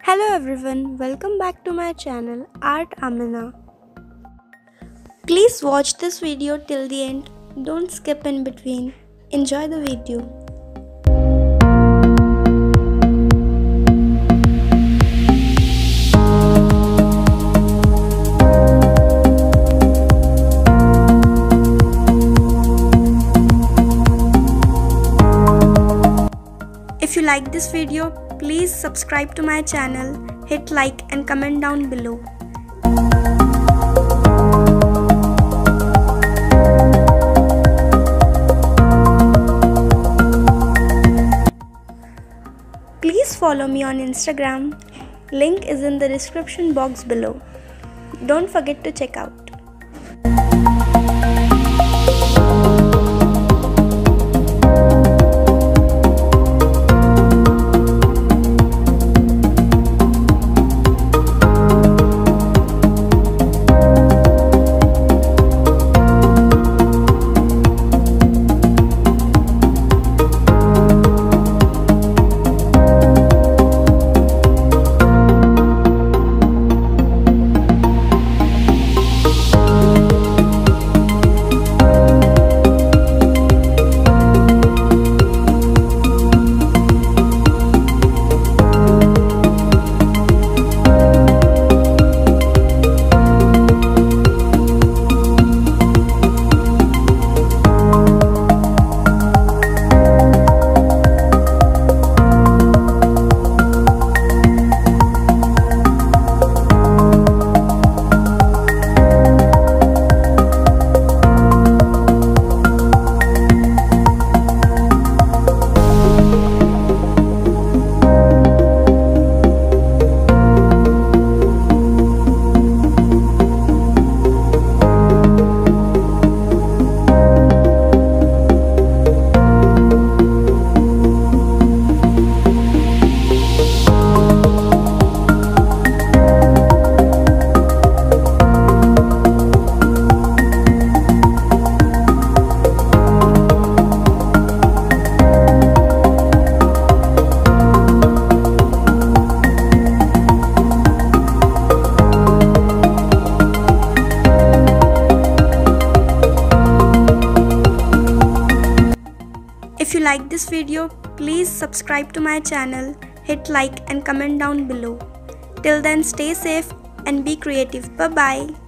Hello everyone, welcome back to my channel artaamena. Please watch this video till the end, don't skip in between. Enjoy the video. If you like this video, please subscribe to my channel, hit like and comment down below. Please follow me on Instagram, link is in the description box below. Don't forget to check out. If you like this video, please subscribe to my channel, hit like and comment down below. Till then, stay safe and be creative. Bye bye.